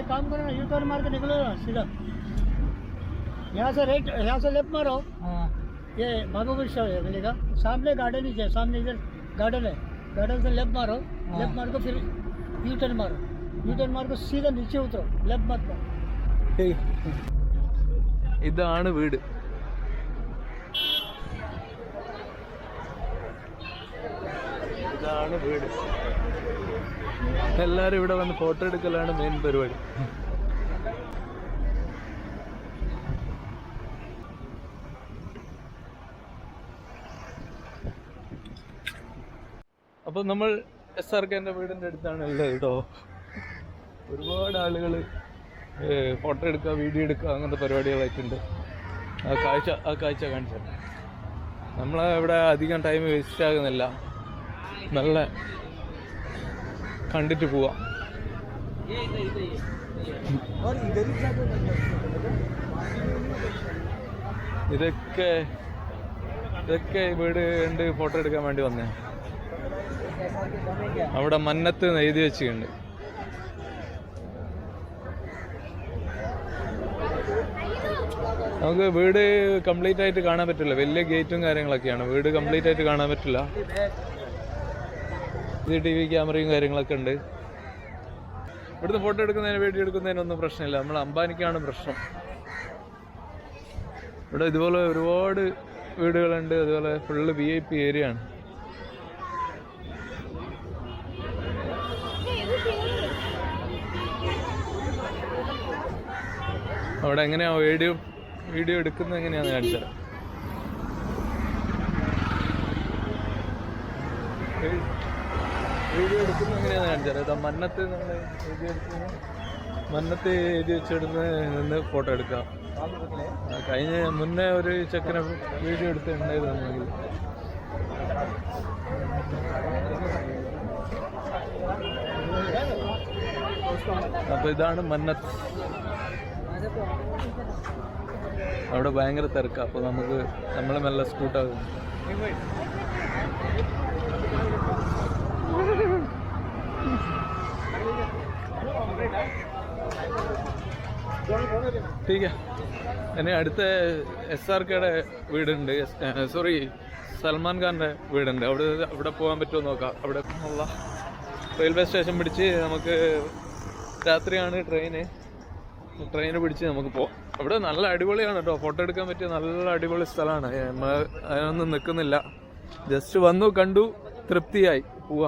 काम करो ना, यू टर्न मार के निकलो ना सीधा। यहाँ से लेफ्ट मारो। हाँ, ये बाबूगंज मिलेगा, सामने गार्डन ही है, सामने इधर गार्डन है, गार्डन से लेफ्ट मारो। लेफ्ट मार को फिर यू टर्न मारो, यू टर्न मार को सीधा नीचे उतरो, लेफ्ट मत मारो। ഇതാണ് വീട്. ഇതാണ് വീട്. എല്ലാരും ഇവിടെ വന്ന് ഫോട്ടോ എടുക്കലാണ് മെയിൻ പരിപാടി. അപ്പൊ നമ്മൾ SRKന്റെ വീടിന്റെ അടുത്താണ് ഉള്ളത് കേട്ടോ. ഒരുപാട് ആളുകൾ ഫോട്ടോ എടുക്കുക, വീഡിയോ എടുക്കുക, അങ്ങനത്തെ പരിപാടികളായിട്ടുണ്ട്. ആ കാഴ്ച കാണിച്ചു. നമ്മളിവിടെ അധികം ടൈം വേസ്റ്റ് ആകുന്നില്ല, നല്ല കണ്ടിട്ട് പോവാം. ഇതൊക്കെ വീട് കണ്ട് ഫോട്ടോ എടുക്കാൻ വേണ്ടി വന്നേ. അവിടെ മന്നത്ത് എഴുതി വെച്ചിട്ടുണ്ട്. നമുക്ക് വീട് കംപ്ലീറ്റ് ആയിട്ട് കാണാൻ പറ്റില്ല, വലിയ ഗേറ്റും കാര്യങ്ങളൊക്കെയാണ്, വീട് കംപ്ലീറ്റ് ആയിട്ട് കാണാൻ പറ്റില്ല. CCTV ക്യാമറയും കാര്യങ്ങളൊക്കെ ഉണ്ട്. ഇവിടുന്ന് ഫോട്ടോ എടുക്കുന്നതിന്, വീഡിയോ എടുക്കുന്നതിനൊന്നും പ്രശ്നമില്ല. നമ്മൾ അംബാനിക്കാണ് പ്രശ്നം. ഇവിടെ ഇതുപോലെ ഒരുപാട് വീടുകളുണ്ട്, അതുപോലെ ഫുള്ള് VIP ഏരിയ ആണ്. അവിടെ എങ്ങനെയാ വീഡിയോ എടുക്കുന്നത് എങ്ങനെയാന്ന് കാണിച്ചുതരാം. വീഡിയോ എടുക്കുന്നത് എങ്ങനെയാന്ന് കാണിച്ചുതരാം. ഇതാ മന്നത്ത് നമ്മൾ മന്നത്ത് എഴുതി വെച്ചിടുന്ന് നിന്ന് ഫോട്ടോ എടുക്കാം. മുന്നേ ഒരു ചെക്കനെ വീഡിയോ എടുത്തിട്ടുണ്ടായിരുന്നു. അപ്പൊ ഇതാണ് മന്നത്ത്. അവിടെ ഭയങ്കര തിരക്കാണ്. അപ്പോൾ നമ്മൾ മെല്ലെ സ്കൂട്ടാകും. ടീക്കാ. ഇനി അടുത്ത SRKയുടെ വീടുണ്ട്, സോറി സൽമാൻ ഖാൻ്റെ വീടുണ്ട്. അവിടെ പോകാൻ പറ്റുമോ നോക്കാം. അവിടെ ഉള്ള റെയിൽവേ സ്റ്റേഷൻ പിടിച്ച് നമുക്ക് രാത്രിയാണ് ട്രെയിന് പിടിച്ച് നമുക്ക് പോവാം. അവിടെ നല്ല അടിപൊളിയാണ് കേട്ടോ, ഫോട്ടോ എടുക്കാൻ പറ്റിയ നല്ല അടിപൊളി സ്ഥലമാണ്. അതിനൊന്നും നിൽക്കുന്നില്ല, ജസ്റ്റ് വന്നു കണ്ടു തൃപ്തിയായി പോവാം.